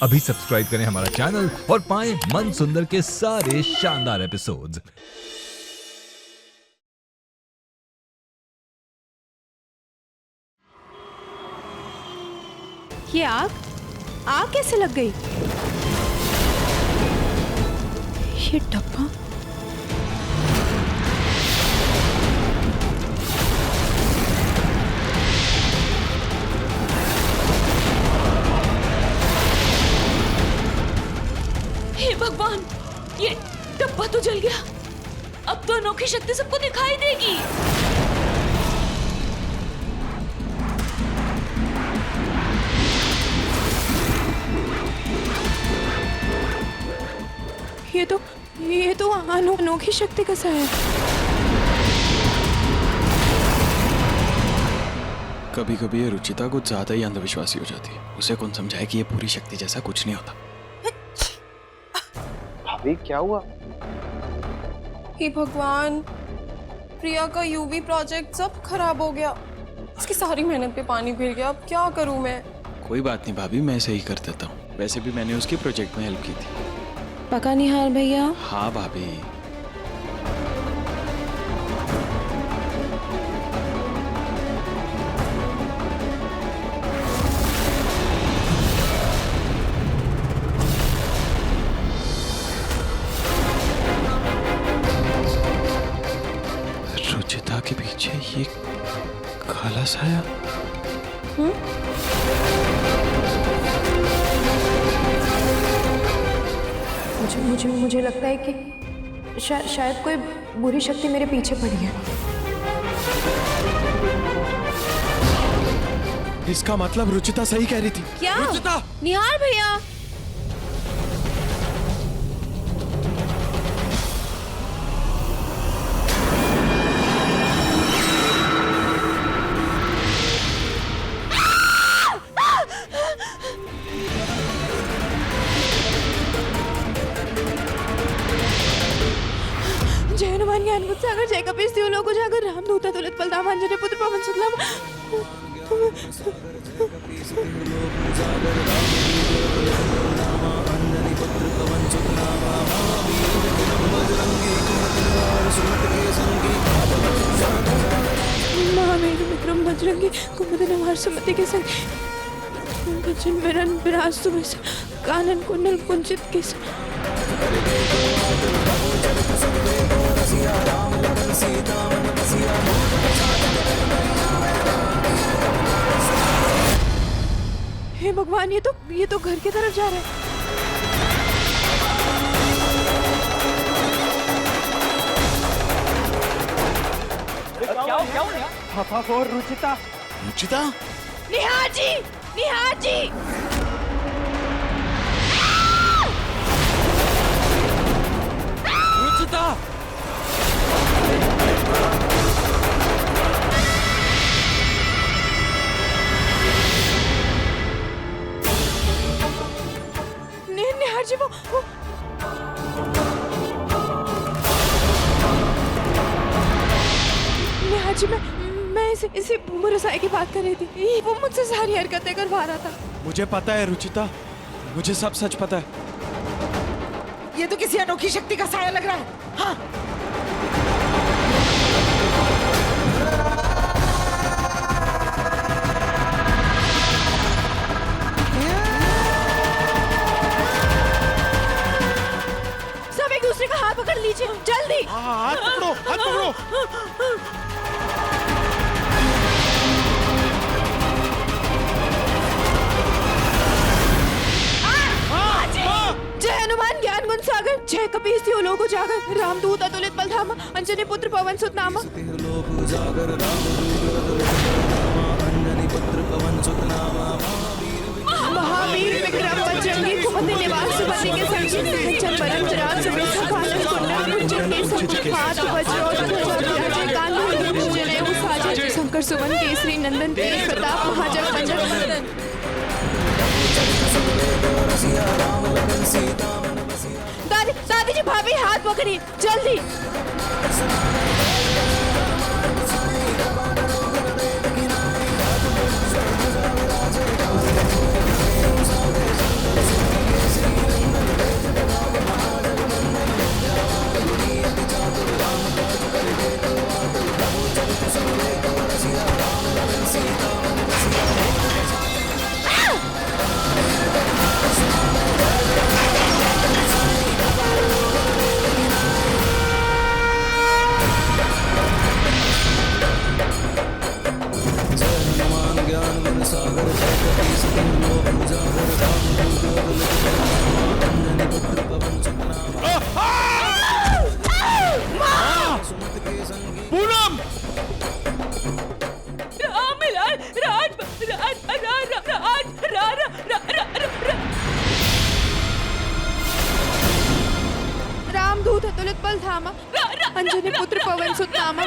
अभी सब्सक्राइब करें हमारा चैनल और पाएं मन सुंदर के सारे शानदार एपिसोड्स। ये आग कैसे लग गई? ये डब्बा हे भगवान, ये डब्बा तो जल गया। अब तो अनोखी शक्ति सबको दिखाई देगी। ये तो अनोखी शक्ति कैसा है? कभी कभी ये रुचिता कुछ ज्यादा ही अंधविश्वासी हो जाती है। उसे कौन समझाए कि ये पूरी शक्ति जैसा कुछ नहीं होता। भाभी क्या हुआ? हे भगवान, प्रिया का यूवी प्रोजेक्ट सब खराब हो गया। इसकी सारी मेहनत पे पानी फिर गया। अब क्या करूं मैं? कोई बात नहीं भाभी, मैं सही कर देता हूँ। वैसे भी मैंने उसकी प्रोजेक्ट में हेल्प की थी। पका निहार भैया। हाँ भाभी। रुचिता के पीछे ये काला साया। मुझे लगता है कि शायद कोई बुरी शक्ति मेरे पीछे पड़ी है। इसका मतलब रुचिता सही कह रही थी। क्या? रुचिता! निहार भैया, जय हनुमान ज्ञान बुद्ध सागर जय कपीस तिहु लोक उजागर रामदूत अतुलित बलधाम अंजनी पुत्र पवन सुत नामा। महावीर विक्रम बजरंगी कुमुद निवार सुमति के संग भजन विरन विराज सुबह कानन कुंडल कुंचित के हे भगवान, ये तो घर की तरफ जा रहा है। और रुचिता। रुचिता? निहार जी, निहार जी। रुचिता! निहार जी वो निहार जी, मैं इसे मुरसाई की बात कर रही थी। वो मुझसे सारी हरकतें करवा रहा था। मुझे पता है रुचिता, मुझे सब सच पता है। ये तो किसी अनोखी शक्ति का साया लग रहा है। हाँ। सब एक दूसरे का हाथ पकड़ लीजिए, जल्दी। हाथ पकड़ो, हाथ पकड़ो। जय हनुमान ज्ञान गुण सागर जय कपीस तिहु लोक उजागर रामदूत अतुलित बलधामा अंजनी पुत्र पवन सुत नामा। महावीर विक्रम बजरंगी कुमति निवार सुमति के संग भजन वरन विराज सुबह कानन कुंडल कुंचित के संग हाथ वज्र और ध्वजा विराजे कांधे मूंज जनेऊ साजे शंकर सुवन केसरी नंदन तेज प्रताप महाजग वंदन। दादी जी, भाभी हाथ पकड़िए, जल्दी। धामा अंजनी पुत्र पवन सुत नामा।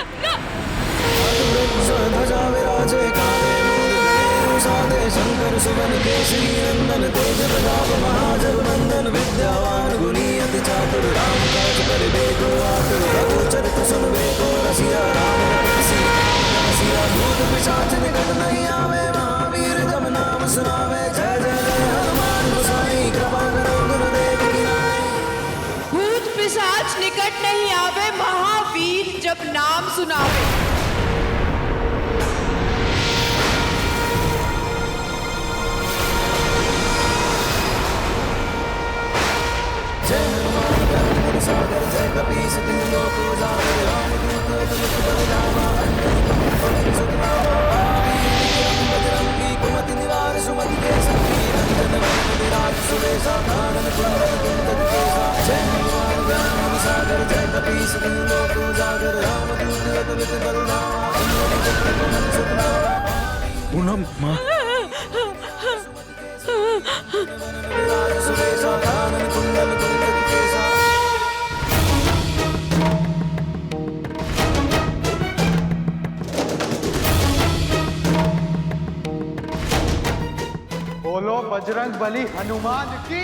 शंकर सुवन केसरी नंदन तेज प्रताप महाजगवंदन विद्यावान गुणी अति चातुर राम काज करिबे को आतुर रघुचरित सुनबे को रसिया राम रसिया भूत पिशाच निकट नहीं आवे महावीर जब नाम सुनावे जय जय जय हनुमान गोसाई कृपा करो गुरुदेव की नाई। भूत पिशाच निकट नहीं आवे महावीर जब नाम सुनावे। जय हनुमान ज्ञान सागर जय कपीस तिहु लोक उजागर रामदूत अतुलित बल धामा अंजनी पुत्र सुत नामा बजरंगी कुमति निवार सुमति के संगी रंजन वदन विराज सुबेसा कानन कुंडल कुंडल केसा। जय हनुमान ज्ञान सागर जय कपीस तिहु लोक उजागर रामदूत अतुलित बल धामा अंजनी पुत्र सुत नामा। पूनम माँ, विराज सुबेसा कानन कुंडल कुंडल केसा। बोलो बजरंग बली हनुमान की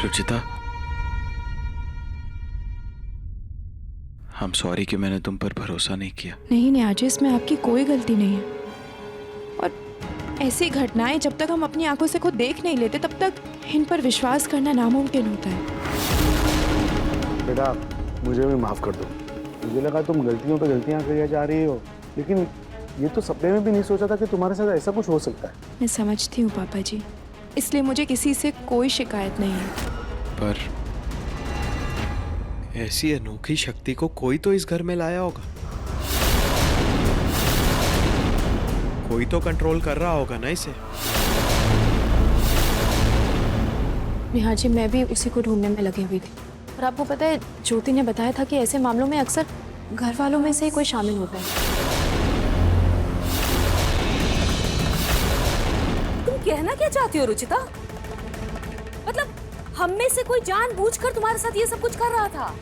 रुचिता, I'm सॉरी कि मैंने तुम पर भरोसा नहीं किया। नहीं न्याजी, इसमें आपकी कोई गलती नहीं है। और ऐसी घटनाएं जब तक हम अपनी आंखों से खुद देख नहीं लेते तब तक इन पर विश्वास करना नामुमकिन होता है। बेटा मुझे भी माफ कर दो। मुझे लगा तुम गलतियों पे गलतियां कर जा रही हो, लेकिन ये तो सपने में भी नहीं सोचा था कि तुम्हारे साथ ऐसा कुछ हो सकता है। मैं समझती हूँ पापा जी, इसलिए मुझे किसी से कोई शिकायत नहीं है। पर ऐसी अनोखी शक्ति को कोई तो इस घर में लाया होगा, कोई तो कंट्रोल कर रहा होगा ना इसे। निहार जी, मैं भी उसी को ढूंढने में लगी हुई थी। और आपको पता है, ज्योति ने बताया था कि ऐसे मामलों में अक्सर घर वालों में से ही कोई शामिल होता है। तुम कहना क्या चाहती हो रुचिता? मतलब हम में से कोई जानबूझकर तुम्हारे साथ ये सब कुछ कर रहा था?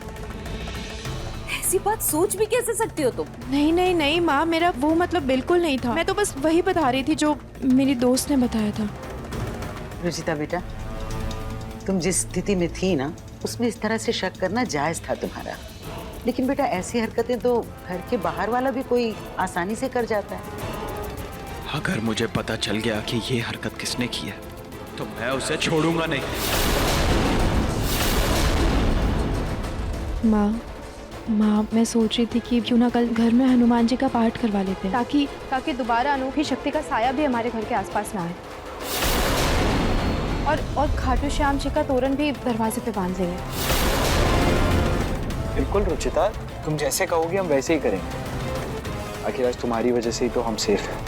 ऐसी बात सोच भी कैसे सकती हो तुम? नहीं नहीं नहीं माँ, मेरा वो मतलब बिल्कुल नहीं था। मैं तो बस वही बता रही थी जो मेरी दोस्त ने बताया था। रुचिता बेटा, तुम जिस स्थिति में थी ना, उसमें इस तरह से शक करना जायज था तुम्हारा। लेकिन बेटा ऐसी हरकतें तो घर के बाहर वाला भी कोई आसानी से कर जाता है। अगर मुझे पता चल गया कि ये हरकत किसने की है तो मैं उसे छोड़ूंगा नहीं। माँ मैं सोच रही थी कि क्यों ना कल घर में हनुमान जी का पाठ करवा लेते हैं, ताकि दोबारा अनोखी शक्ति का साया भी हमारे घर के आसपास ना आए। और खाटू श्याम जी का तोरण भी दरवाजे पे बांध लेंगे। बिल्कुल रुचिता, तुम जैसे कहोगी हम वैसे ही करेंगे। आखिर आज तुम्हारी वजह से ही तो हम सेफ हैं।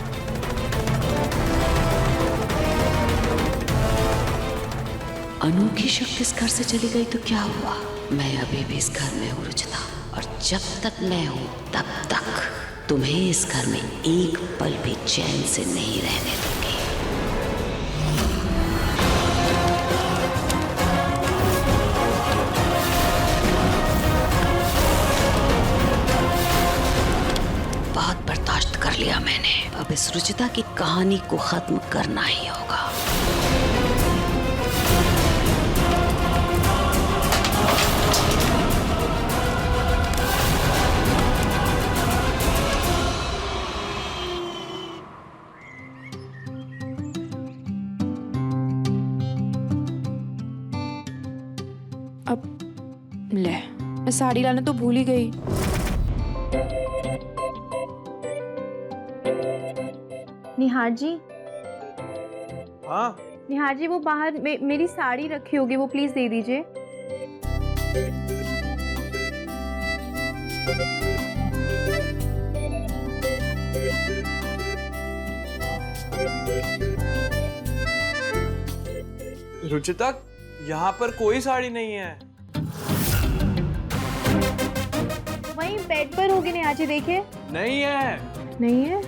अनोखी शक्ति इस घर से चली गई तो क्या हुआ? मैं अभी भी इस घर में हूँ रुचिता, और जब तक मैं हूँ तब तक तुम्हें इस घर में एक पल भी चैन से नहीं रहने दूंगी। बहुत बर्दाश्त कर लिया मैंने, अब इस रुचिता की कहानी को खत्म करना ही होगा। अब ले, मैं साड़ी लाना तो भूल ही गई। निहार जी, हाँ निहार जी वो बाहर मेरी साड़ी रखी होगी, वो प्लीज दे दीजिए। रुचिता, यहाँ पर कोई साड़ी नहीं है। वहीं बेड पर होगी निहार जी, देखिए। नहीं है। नहीं है?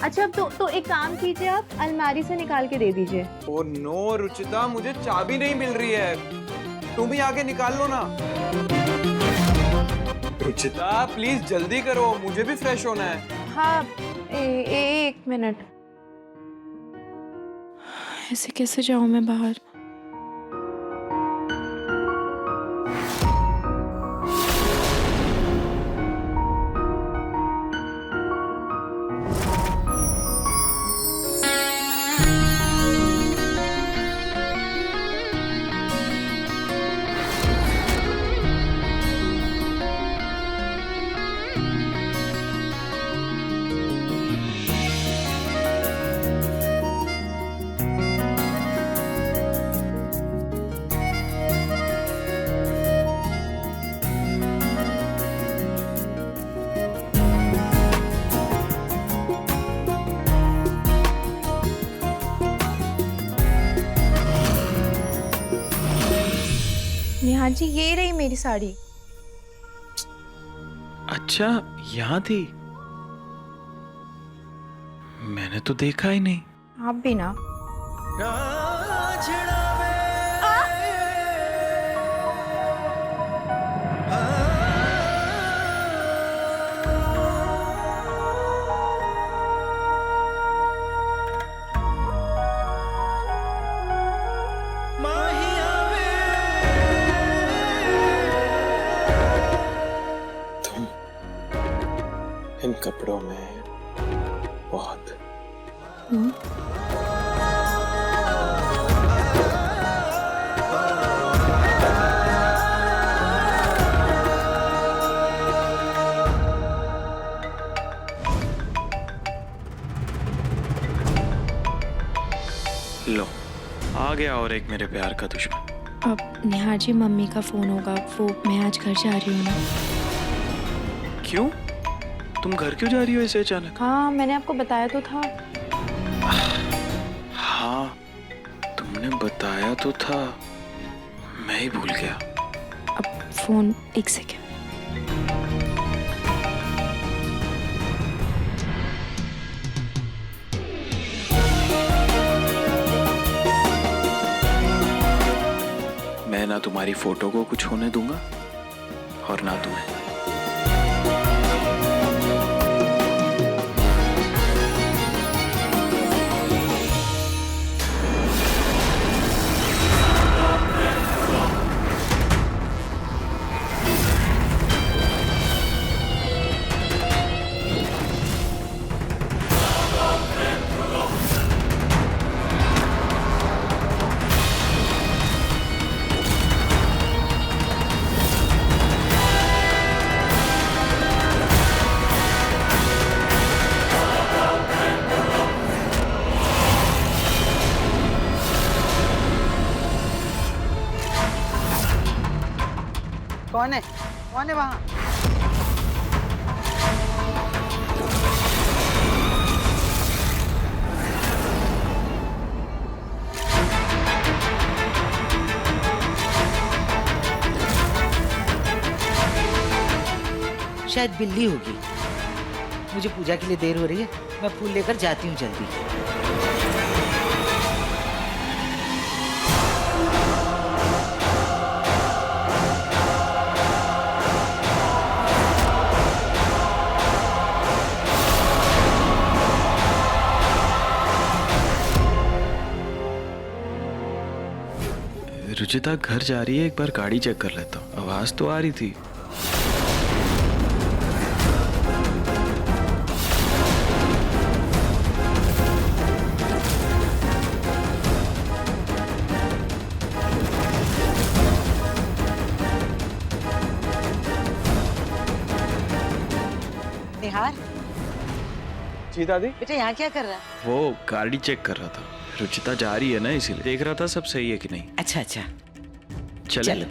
अच्छा तो एक काम कीजिए, आप अलमारी से निकाल के दे दीजिए। ओ नो रुचिता, मुझे चाबी नहीं मिल रही है, तुम ही आके निकाल लो ना। रुचिता प्लीज जल्दी करो, मुझे भी फ्रेश होना है। हाँ, एक मिनट। ऐसे कैसे जाऊं मैं बाहर? नेहा जी, ये रही मेरी साड़ी। अच्छा, यहाँ थी? मैंने तो देखा ही नहीं। आप भी ना। इन कपड़ों में बहुत लो, आ गया और एक मेरे प्यार का दुश्मन। अब नेहा जी, मम्मी का फोन होगा, वो मैं आज घर जा रही हूँ ना। क्यों? तुम घर क्यों जा रही हो ऐसे अचानक? हाँ, मैंने आपको बताया तो था। हाँ, तुमने बताया तो था, मैं ही भूल गया। अब फोन, एक सेकेंड। मैं ना तुम्हारी फोटो को कुछ होने दूंगा और ना तुम्हें। कौन है? कौन है वहाँ? शायद बिल्ली होगी। मुझे पूजा के लिए देर हो रही है, मैं फूल लेकर जाती हूँ जल्दी। रुचिता घर जा रही है, एक बार गाड़ी चेक कर लेता हूँ। आवाज तो आ रही थी। निहार, जी दादी। बेटा यहाँ क्या कर रहा है? वो गाड़ी चेक कर रहा था। रुचिता जा रही है ना, इसीलिए देख रहा था सब सही है कि नहीं। अच्छा अच्छा, चलो। चलो।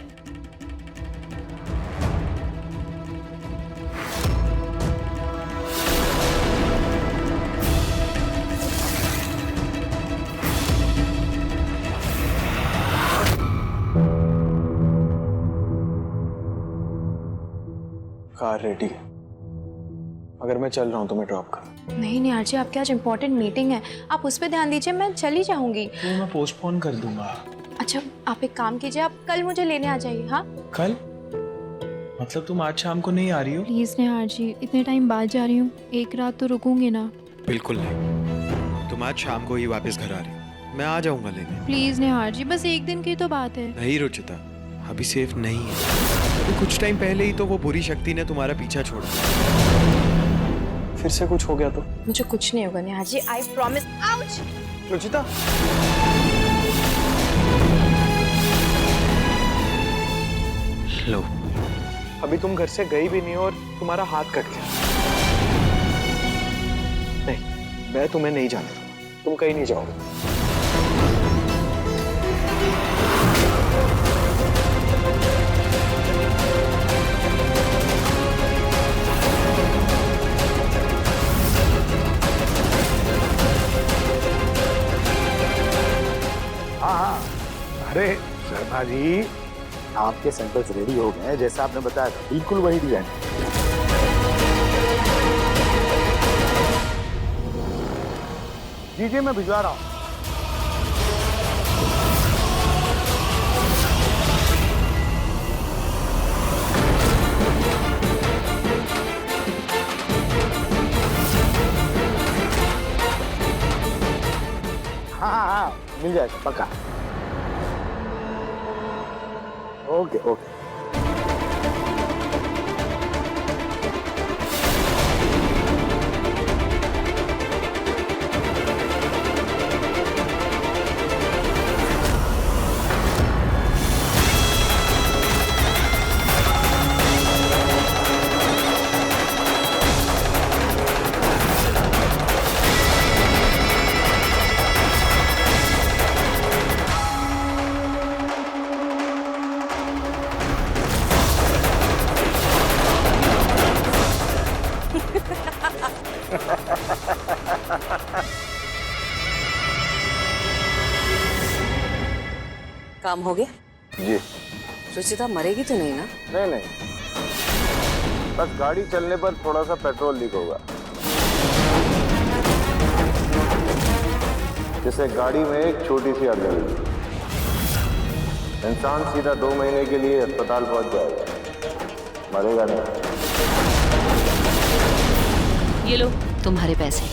कार रेडी है, अगर मैं चल रहा हूँ तो मैं ड्रॉप कर। नहीं निहार जी, आपकी आज इम्पोर्टेंट मीटिंग है, आप उस पर ध्यान दीजिए, मैं चली जाऊंगी। तो मैं पोस्टपोन कर दूंगा। अच्छा आप एक काम कीजिए, आप कल मुझे लेने आ जाइए। हाँ कल? मतलब तुम आज शाम को नहीं आ रही हो? प्लीज निहार जी, इतने टाइम बाद जा रही हूँ, एक रात तो रुकूंगी ना। बिल्कुल नहीं, तुम आज शाम को ही वापस घर आ रही हो, मैं आ जाऊंगा लेने। प्लीज निहार जी, बस एक दिन की तो बात है। नहीं रुचिता, अभी सेफ नहीं है। अभी कुछ टाइम पहले ही तो वो बुरी शक्ति ने तुम्हारा पीछा छोड़ा, फिर से कुछ हो गया तो? मुझे कुछ नहीं होगा निहार जी, आई प्रॉमिस। आउच! रुचिता, लो, अभी तुम घर से गई भी नहीं और तुम्हारा हाथ कट गया। नहीं, मैं तुम्हें नहीं जाने दूंगा, तुम कहीं नहीं जाओगे। हाँ, अरे शर्मा जी, आपके सैंपल्स रेडी हो गए हैं, जैसा आपने बताया था, बिल्कुल वही डिजाइन। जी मैं भिजवा रहा हूँ। हाँ, मिल जाएगा पक्का। Okay okay. काम हो गया? जी। रुचिता मरेगी तो नहीं ना? नहीं नहीं, बस गाड़ी चलने पर थोड़ा सा पेट्रोल लीक होगा, जिससे गाड़ी में एक छोटी सी आग लगी। इंसान सीधा 2 महीने के लिए अस्पताल पहुंच जाएगा, मरेगा नहीं। ये लो तुम्हारे पैसे।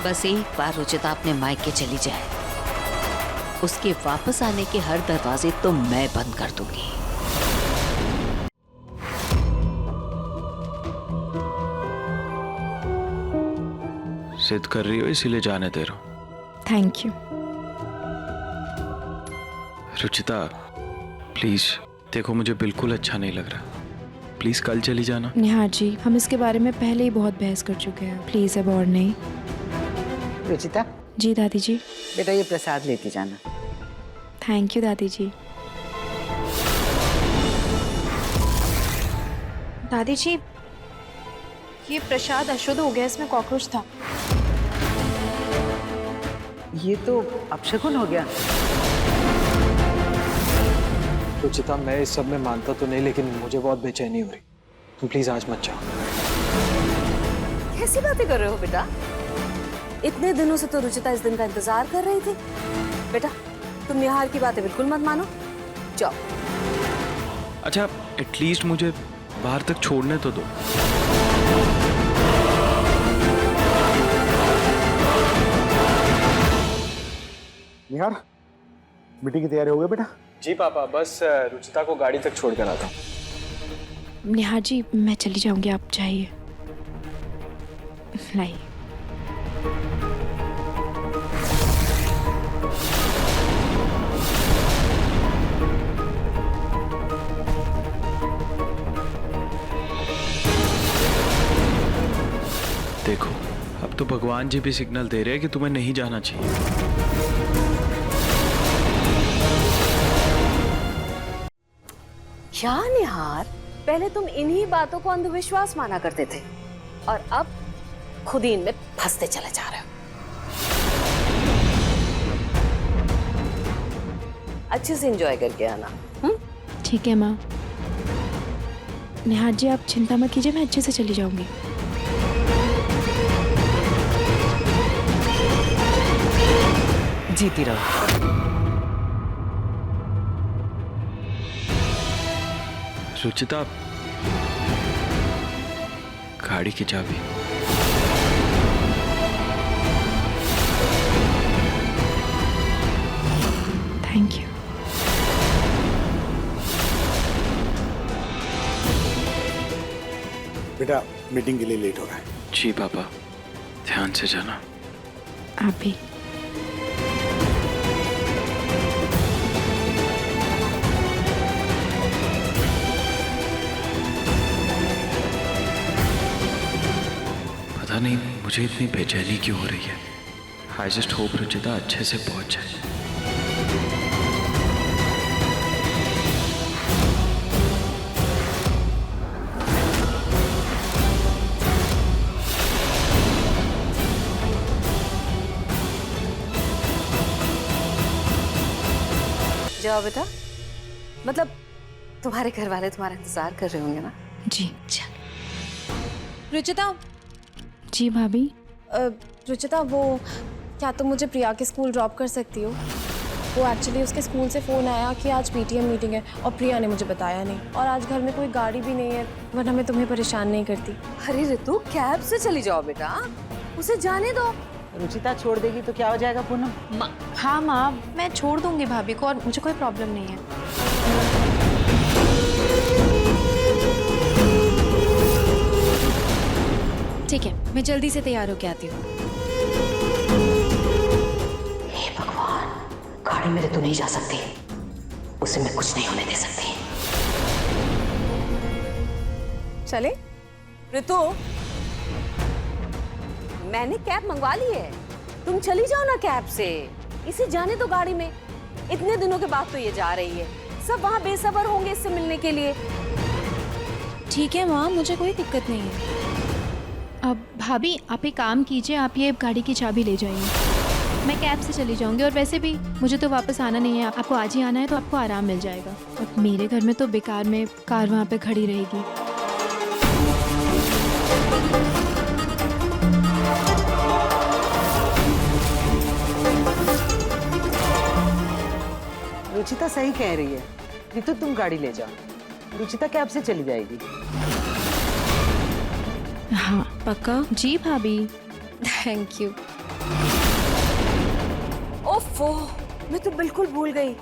बस एक बार रुचिता अपने मायके चली जाए, उसके वापस आने के हर दरवाजे तो मैं बंद कर दूंगी। जिद कर रही हो इसीलिए जाने दे रहा हूँ। Thank you. रुचिता प्लीज देखो, मुझे बिल्कुल अच्छा नहीं लग रहा, प्लीज कल चली जाना। निहार जी, हम इसके बारे में पहले ही बहुत बहस कर चुके हैं, प्लीज अब और नहीं। रुचिता। जी दादी जी। बेटा ये प्रसाद लेती जाना। थैंक यू दादी जी। दादी जी, ये प्रसाद अशुद्ध हो गया, इसमें कॉकरोच था। ये तो अपशकुन हो गया। रुचिता मैं इस सब में मानता तो नहीं, लेकिन मुझे बहुत बेचैनी हो रही, तुम प्लीज आज मत जाओ। कैसी बातें कर रहे हो बेटा? इतने दिनों से तो रुचिता इस दिन का इंतजार कर रही थी। बेटा तुम निहार की बातें बिल्कुल मत मानो, जाओ। अच्छा एटलीस्ट मुझे बाहर तक छोड़ने तो दो। निहार, मीटिंग की तैयारी हो गई बेटा? जी पापा, बस रुचिता को गाड़ी तक छोड़ कर आता। निहार जी मैं चली जाऊंगी, आप जाइए। लाइए। देखो अब तो भगवान जी भी सिग्नल दे रहे हैं कि तुम्हें नहीं जाना चाहिए। क्या निहार, पहले तुम इन्हीं बातों को अंधविश्वास माना करते थे और अब खुद ही इनमें फंसते चले जा रहे हो। अच्छे से एंजॉय करके आना। ठीक है माँ। निहार जी आप चिंता मत कीजिए, मैं अच्छे से चली जाऊंगी। जीती रहो। रुचिता, गाड़ी की चाबी। Thank you. बेटा मीटिंग के लिए लेट हो रहा है। जी पापा, ध्यान से जाना। आप भी। पता नहीं मुझे इतनी बेचैनी क्यों हो रही है। आई जस्ट होप रुचिता अच्छे से पहुंच जाए। जाओ बेटा, मतलब तुम्हारे घर वाले तुम्हारा इंतजार कर रहे होंगे ना। जी। रुचिता, जी भाभी। रुचिता वो क्या तुम मुझे प्रिया के स्कूल ड्रॉप कर सकती हो? वो एक्चुअली उसके स्कूल से फ़ोन आया कि आज पीटीएम मीटिंग है और प्रिया ने मुझे बताया नहीं, और आज घर में कोई गाड़ी भी नहीं है, वरना मैं तुम्हें परेशान नहीं करती। अरे ऋतु, कैब से चली जाओ बेटा, उसे जाने दो। रुचिता छोड़ देगी तो क्या हो जाएगा पूनम? हाँ माँ, मैं छोड़ दूंगी भाभी को और मुझे कोई प्रॉब्लम नहीं है। ठीक है, मैं जल्दी से तैयार होके आती हूँ। हे भगवान, गाड़ी में तो नहीं जा सकती, उसे मैं कुछ नहीं होने दे सकती। चले ऋतु, मैंने कैब मंगवा ली है, तुम चली जाओ ना कैब से। इसे जाने दो गाड़ी में, इतने दिनों के बाद तो ये जा रही है, सब वहाँ बेसब्र होंगे इससे मिलने के लिए। ठीक है माँ, मुझे कोई दिक्कत नहीं है। अब भाभी आप एक काम कीजिए, आप ये गाड़ी की चाबी ले जाइए, मैं कैब से चली जाऊंगी। और वैसे भी मुझे तो वापस आना नहीं है, आपको आज ही आना है तो आपको आराम मिल जाएगा। अब मेरे घर में तो बेकार में कार वहाँ पे खड़ी रहेगी। रुचिता सही कह रही है। रितु तुम गाड़ी ले जाओ, रुचिता कैब से चली जाएगी। हाँ पक्का? जी भाभी। Thank you. ओफो, मैं तो बिल्कुल भूल गई।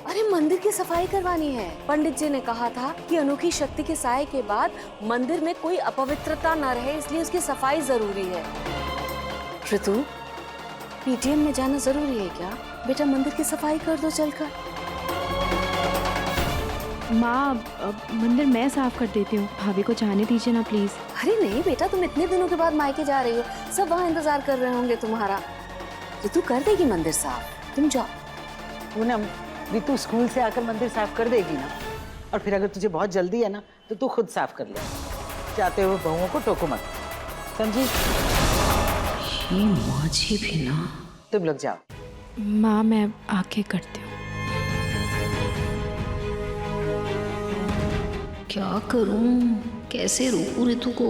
अरे मंदिर की सफाई करवानी है। पंडित जी ने कहा था कि अनोखी शक्ति के साए के बाद मंदिर में कोई अपवित्रता न रहे, इसलिए उसकी सफाई जरूरी है। ऋतु, पीटीएम में जाना जरूरी है क्या? बेटा मंदिर की सफाई कर दो चलकर। माँ मंदिर मैं साफ कर देती हूँ, भाभी को जाने दीजिए ना प्लीज। अरे नहीं बेटा, तुम इतने दिनों के बाद मायके जा रही हो, सब वहाँ इंतजार कर रहे होंगे तुम्हारा। ऋतु कर देगी मंदिर साफ, तुम जाओ। पूनम, रितु स्कूल से आकर मंदिर साफ कर देगी ना, और फिर अगर तुझे बहुत जल्दी है ना तो तू खुद साफ कर ले। जाते हुए बहुओं को टोको मत, समझी? ये माझी भी ना। तुम लोग जाओ। माँ मैं आके करती हूँ। क्या करूं, कैसे रोकूं ऋतु को?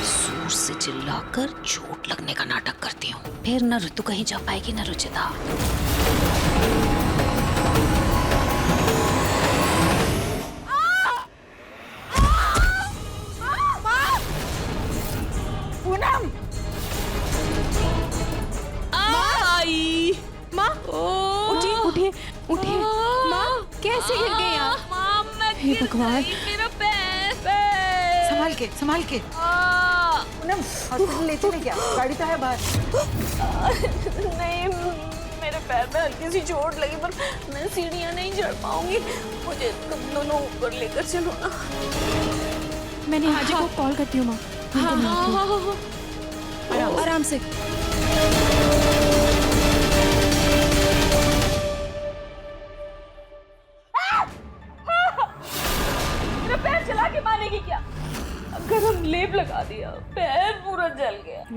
जोर से चिल्लाकर चोट लगने का नाटक करती हूँ, फिर न ऋतु कहीं जा पाएगी न रुचिता। उठिए उठिए। माँ कैसे गिर गई आप? हे भगवान, संभाल के संभाल के। पूनम हॉस्पिटल ले चले क्या? गाड़ी तो है बाहर। नहीं, मेरे पैर में हल्की सी चोट लगी, पर मैं सीढ़ियाँ नहीं चढ़ पाऊंगी, मुझे तुम दोनों ऊपर लेकर चलो ना। मैं निहार जी को कॉल करती हूँ माँ। हाँ, आराम से।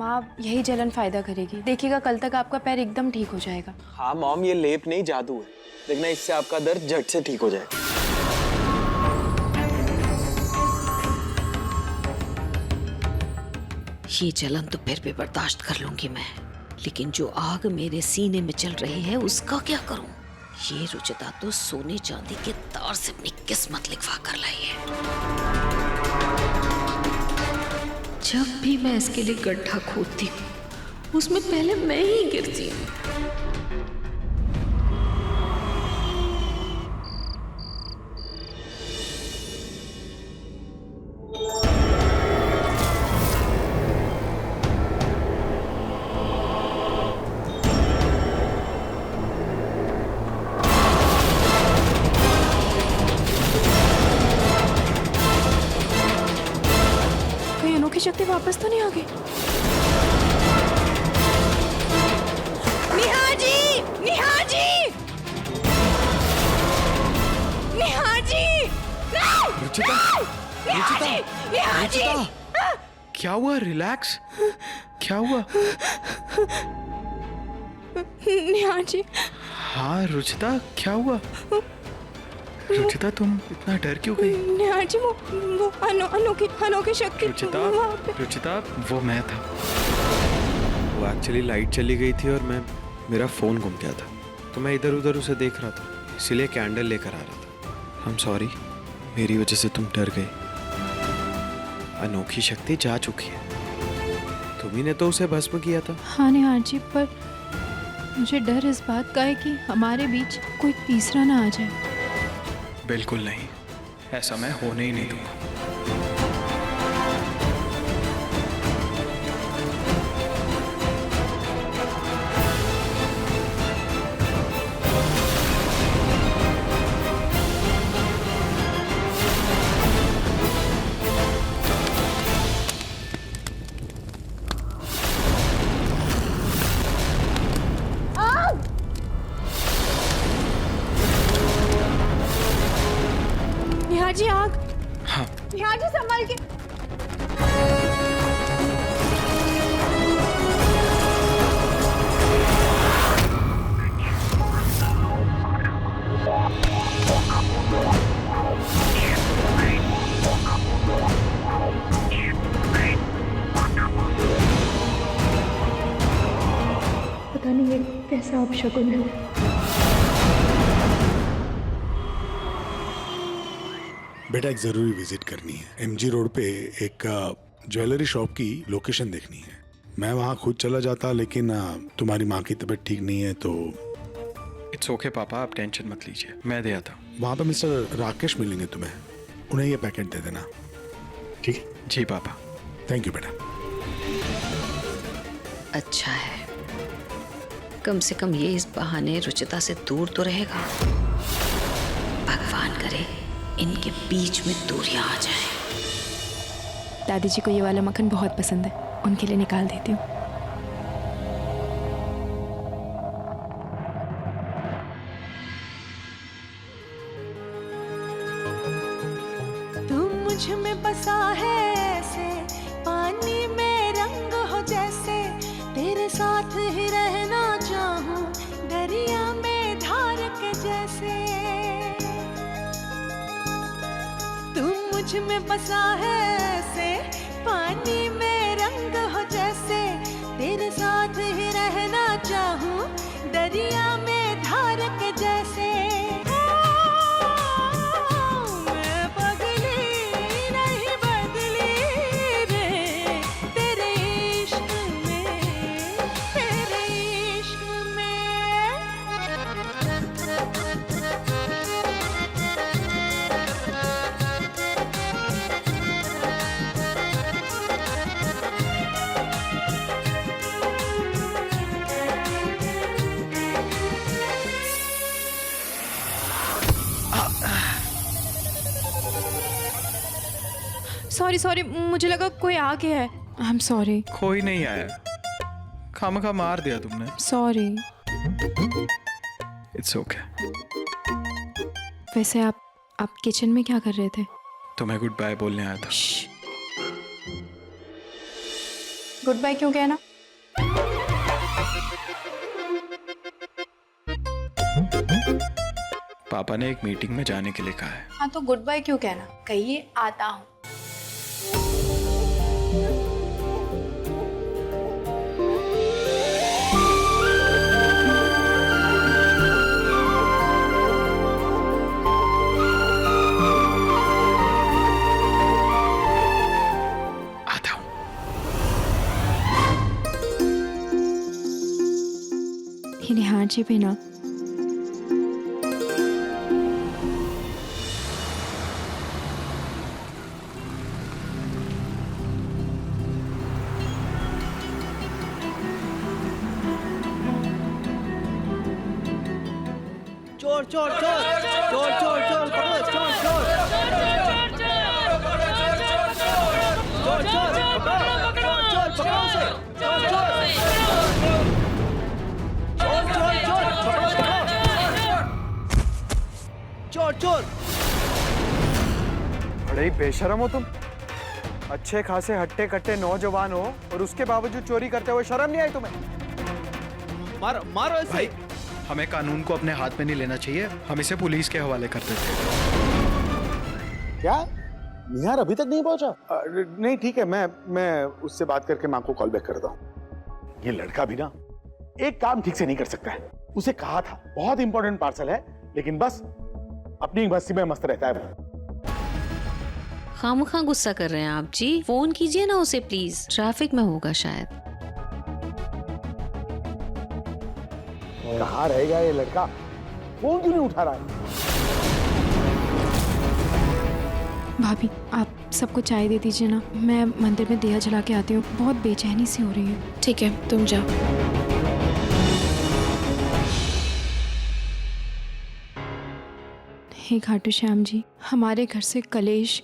माँ यही जलन फायदा करेगी, देखिएगा कल तक आपका पैर एकदम ठीक हो जाएगा। हाँ मॉम, ये लेप नहीं जादू है, देखना इससे आपका दर्द झट से ठीक हो जाएगा। ये जलन तो फिर भी बर्दाश्त कर लूंगी मैं, लेकिन जो आग मेरे सीने में चल रही है उसका क्या करूं? ये रुचिता तो सोने चांदी के तार से अपनी किस्मत लिखवा कर लाई है। जब भी मैं इसके लिए गड्ढा खोदती हूँ उसमें पहले मैं ही गिरती हूँ। अनोखी शक्ति वापस तो नहीं आ गई? निहार जी! निहार जी! निहार जी! रुचिता! रुचिता! रुचिता! क्या हुआ? रिलैक्स। क्या हुआ? निहार जी। हाँ रुचिता, क्या हुआ? रुचिता, तुम इतना डर क्यों गई? निहार जी, वो अनोखी शक्ति। रुचिता, वो मैं था। वो एक्चुअली लाइट चली गई थी और मेरा फोन गुम गया था, तो मैं इधर उधर उसे देख रहा था, इसीलिए कैंडल लेकर आ रहा था। आई एम सॉरी, मेरी वजह से तुम डर गई। अनोखी शक्ति जा चुकी है, तुम्ही ने तो उसे भस्म किया था। हाँ निहार जी, पर मुझे डर इस बात का है कि हमारे बीच कोई तीसरा ना आ जाए। बिल्कुल नहीं, ऐसा मैं होने ही नहीं दूंगा। निहार जी, आग! हाँ। निहार जी, संभाल के। पता नहीं ये कैसा अपशकुन है। बेटा एक ज़रूरी विजिट करनी है। एमजी रोड पे एक ज्वेलरी शॉप की लोकेशन देखनी है। मैं वहाँ खुद चला जाता, लेकिन तुम्हारी माँ की तबीयत ठीक नहीं है तो। इट्स ओके पापा, आप टेंशन मत लीजिए, मैं दे आता हूँ। वहाँ पे मिस्टर राकेश मिलेंगे तुम्हें, उन्हें ये पैकेट दे देना, ठीक है? जी पापा। थैंक यू बेटा। अच्छा है, कम से कम ये इस बहाने रुचिता से दूर तो रहेगा। भगवान करे इनके बीच में दूरियां आ जाएं। दादी जी को ये वाला मक्खन बहुत पसंद है, उनके लिए निकाल देती हूँ। तू मुझ में बसा है ऐसे, पानी में रंग हो जैसे, तेरे साथ ही रहना चाहूं, दरिया में धार के जैसे। तू मुझ में बसा है ऐसे, पानी में रंग हो जैसे, तेरे साथ ही रहना चाहूं, दरिया में धार के जैसे। मैं पगली नहीं बदली रे, तेरे इश्क में, तेरे इश्क में। सॉरी, मुझे लगा कोई आ गया है। I am sorry. कोई नहीं आया, खामखा मार दिया तुमने। सॉरी। It's okay. वैसे आप किचन में क्या कर रहे थे? तुम्हें गुड बाय बोलने आया था। गुड बाय क्यों कहना? पापा ने एक मीटिंग में जाने के लिए कहा है। हाँ तो गुड बाय क्यों कहना? कहिए आता हूँ। आता हूँ। ये निहार जी भी ना चोर चोर चोर चोर चोर चोर पकड़ो चोर चोर चोर चोर पकड़ो चोर पकड़ो उसे चोर चोर चोर चोर चोर पकड़ो चोर चोर। बड़े ही बेशरम हो तुम। अच्छे खासे हट्टे कट्टे नौजवान हो और उसके बावजूद चोरी करते हुए शर्म नहीं आई तुम्हें? मारो मारो ऐसे। भाई हमें कानून को अपने हाथ में नहीं लेना चाहिए, हम इसे पुलिस के हवाले कर देते हैं। क्या निहार अभी तक नहीं पहुंचा? नहीं ठीक है, मैं उससे बात करके माँ को कॉल बैक करता हूँ। ये लड़का भी ना एक काम ठीक से नहीं कर सकता है। उसे कहा था बहुत इंपॉर्टेंट पार्सल है, लेकिन बस अपनी मस्ती में मस्त रहता है वो। खामखा गुस्सा कर रहे हैं आप जी, फोन कीजिए ना उसे प्लीज, ट्रैफिक में होगा शायद। कहाँ रहेगा ये लड़का? फोन क्यों नहीं उठा रहा है? भाभी आप सबको चाय दे दीजिए ना, मैं मंदिर में दिया जला के आती हूँ, बहुत बेचैनी सी हो रही है। ठीक है तुम जाओ। हे खाटू श्याम जी, हमारे घर से कलेश,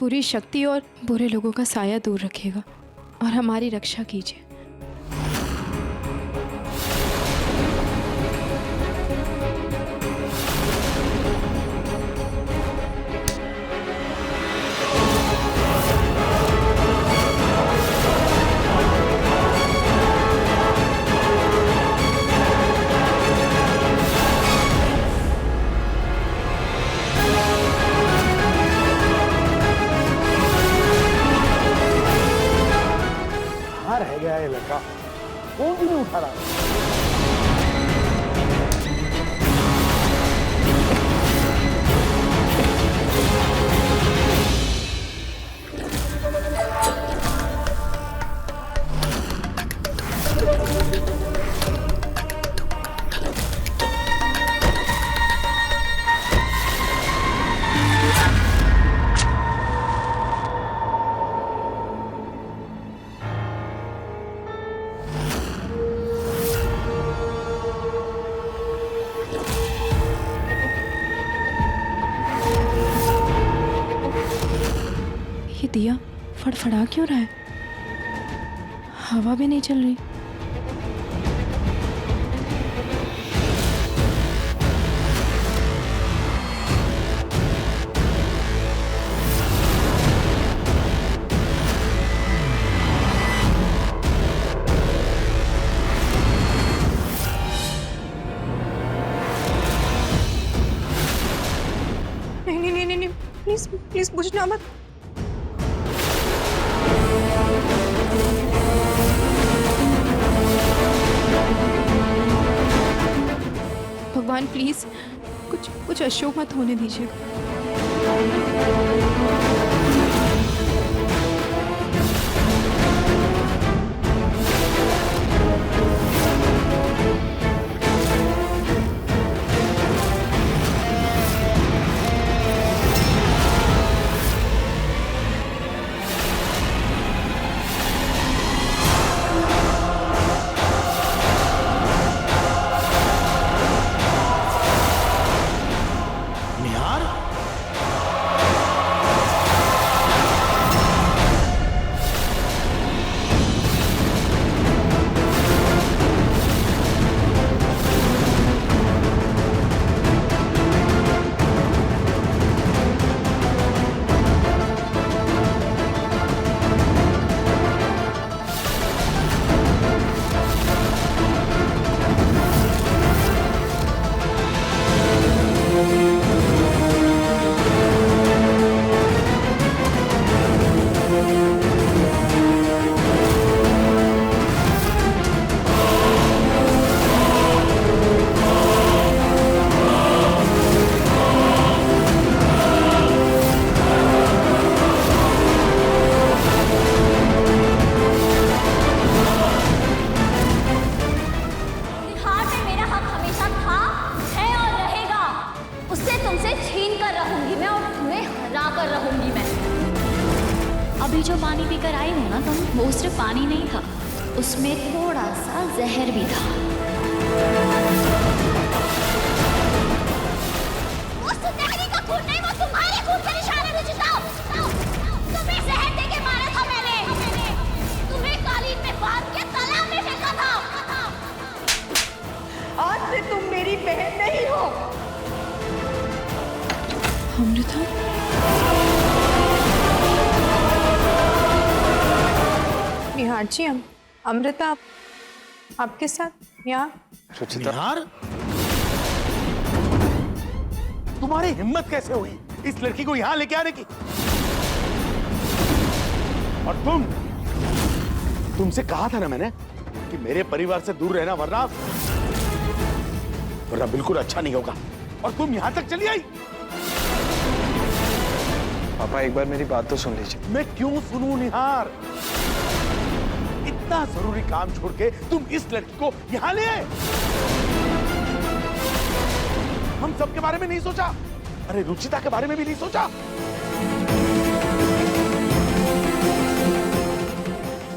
बुरी शक्ति और बुरे लोगों का साया दूर रखिएगा और हमारी रक्षा कीजिए। कहाँ रह गया ये लड़का? फोन क्यों नहीं उठा रहा है? ये दिया फड़फड़ा क्यों रहा है? हवा भी नहीं चल रही। नहीं नहीं नहीं नहीं, प्लीज प्लीज बुझना मत। भगवान प्लीज कुछ अशुभ मत होने दीजिएगा। निहार वो सिर्फ पानी नहीं था, उसमें थोड़ा सा जहर भी था। वो सुनहरी का खून नहीं, वो तुम्हारे खून के निशान है रुचिता। तुम्हें जहर देके मारा था मैंने। तुम्हें कालीन में बांध के तालाब में फेंका था। आज से तुम मेरी बहन नहीं हो। अमृता, निहार जी, अमृता आपके साथ यहाँ। रुचिता, निहार, तुम्हारी हिम्मत कैसे हुई इस लड़की को यहाँ लेके आने की? और तुमसे कहा था ना मैंने कि मेरे परिवार से दूर रहना, वरना बिल्कुल अच्छा नहीं होगा। और तुम यहाँ तक चली आई। पापा एक बार मेरी बात तो सुन लीजिए। मैं क्यों सुनूं निहार? इतना जरूरी काम छोड़ के तुम इस लड़की को यहाँ ले आए। हम सबके बारे में नहीं सोचा? अरे रुचिता के बारे में भी नहीं सोचा?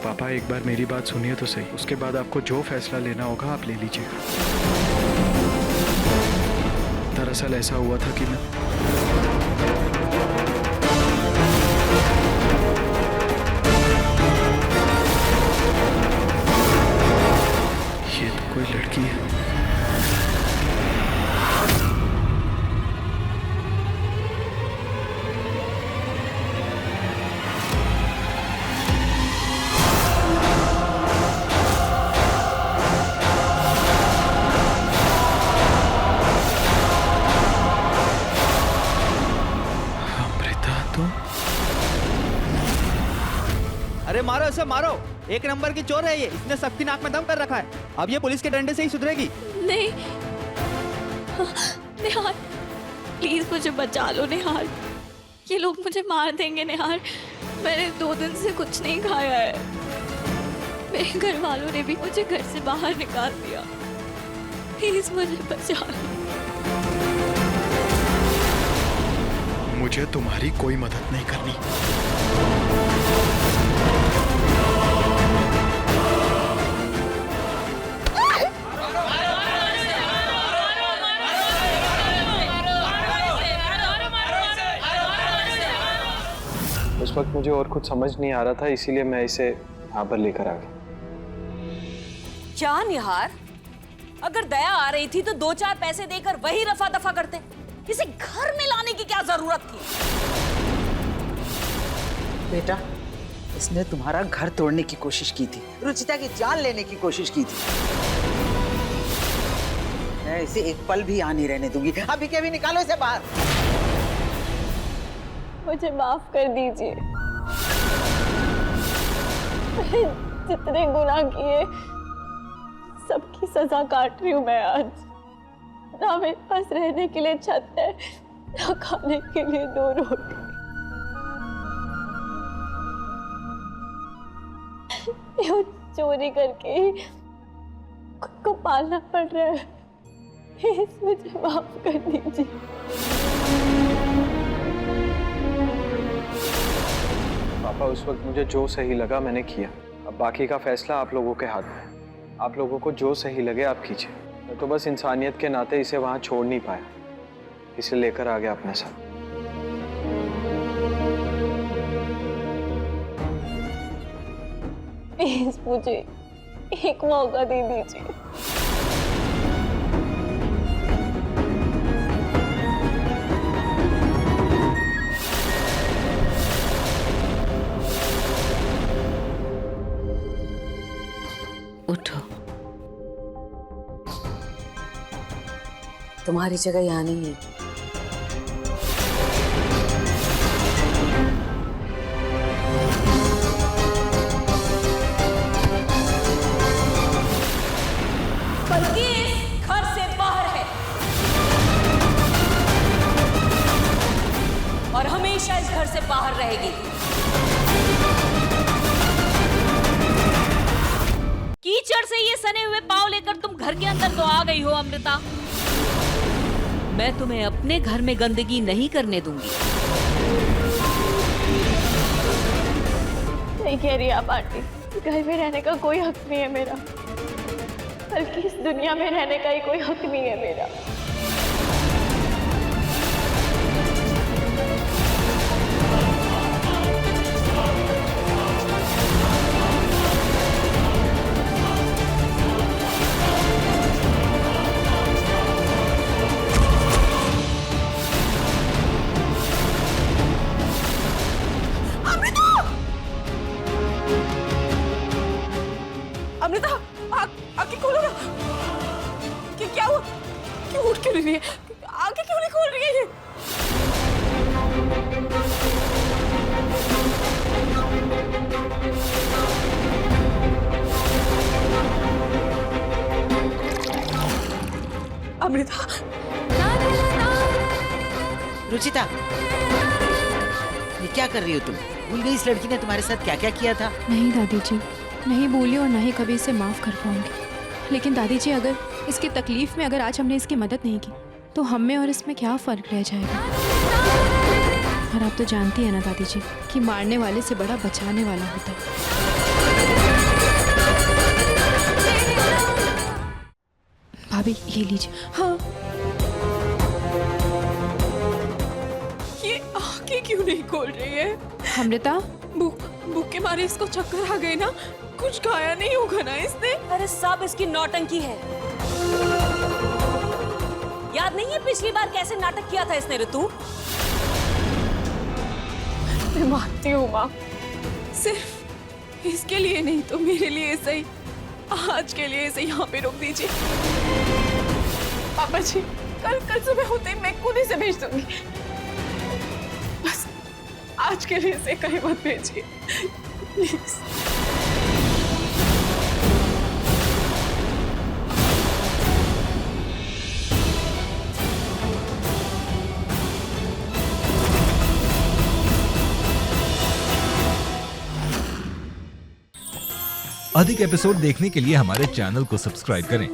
पापा एक बार मेरी बात सुनिए तो सही, उसके बाद आपको जो फैसला लेना होगा आप ले लीजिएगा। दरअसल ऐसा हुआ था कि ये तो कोई लड़की है। अरे मारो इसे, मारो। एक नंबर की चोर है ये, इसने सबकी नाक में दम कर रखा है। अब ये पुलिस के डंडे से ही सुधरेगी। नहीं निहार, प्लीज मुझे बचा लो निहार, ये लोग मुझे मार देंगे निहार। मैंने 2 दिन से कुछ नहीं खाया है। मेरे घर वालों ने भी मुझे घर से बाहर निकाल दिया। प्लीज मुझे बचा लो। मुझे तुम्हारी कोई मदद नहीं करनी। उस वक्त मुझे और कुछ समझ नहीं आ रहा था, इसीलिए मैं इसे यहाँ पर लेकर आ गया। क्या निहार, अगर दया आ रही थी तो 2-4 पैसे देकर वही रफा दफा करते। इसे घर में लाने की क्या जरूरत थी? बेटा, इसने तुम्हारा घर तोड़ने की कोशिश की थी, रुचिता की जान लेने की कोशिश की थी। मैं इसे एक पल भी आ नहीं रहने दूंगी। अभी के भी निकालो इसे बाहर। मुझे माफ कर दीजिए। मैंने जितने गुनाह किए सबकी सजा काट रही हूँ मैं आज। ना मेरे पास रहने के लिए छत है, ना खाने के लिए 2 रोटी। ये चोरी करके ही खुद को पालना पड़ रहा है। प्लीज मुझे माफ कर दीजिए। पापा उस वक्त मुझे जो सही लगा मैंने किया। अब बाकी का फैसला आप लोगों के हाथ में है। आप लोगों को जो सही लगे आप कीजिए। मैं तो बस इंसानियत के नाते इसे वहां छोड़ नहीं पाया, इसे लेकर आ गया अपने साथ। प्लीज मुझे एक मौका दे दीजिए। उठो। तुम्हारी जगह यहाँ नहीं है। बल्कि इस घर से बाहर है और हमेशा इस घर से बाहर रहेगी। कीचड़ से ये सने हुए पांव लेकर तुम घर के अंदर तो आ गई हो अमृता। मैं तुम्हें अपने घर में गंदगी नहीं करने दूंगी। सही कह रही है आप आंटी, घर में रहने का कोई हक नहीं है मेरा, बल्कि इस दुनिया में रहने का ही कोई हक नहीं है मेरा। अमृता, आंखें खोलो ना। क्या हुआ? क्यों उठ क्यों नहीं रही है? आंखें क्यों नहीं खोल रही है ये? अमृता, रुचिता, ये क्या कर रही हो तुम? भूल गई इस लड़की ने तुम्हारे साथ क्या क्या किया था? नहीं दादी जी, नहीं भूली और ना ही कभी इसे माफ़ कर पाऊंगी। लेकिन दादी जी, अगर इसकी तकलीफ में अगर आज हमने इसकी मदद नहीं की तो हम में और इसमें क्या फ़र्क रह जाएगा। और आप तो जानती है ना दादी जी कि मारने वाले से बड़ा बचाने वाला होता है। भाभी ये लीजिए। हाँ, ये आंखें क्यों नहीं खोल रही है? अमृता, भूख के मारे इसको चक्कर आ गए ना, कुछ खाया नहीं होगा ना इसने। अरे सब इसकी नौटंकी है। याद नहीं है पिछली बार कैसे नाटक किया था इसने ऋतु? मैं मानती हूँ माँ, सिर्फ इसके लिए नहीं तो मेरे लिए सही, आज के लिए इसे यहाँ पे रोक दीजिए। पापा जी, कल सुबह होते ही मैं खुद इसे भेज दूंगी। बस आज के लिए इसे कहीं मत भेजिए प्लीज। अधिक एपिसोड देखने के लिए हमारे चैनल को सब्सक्राइब करें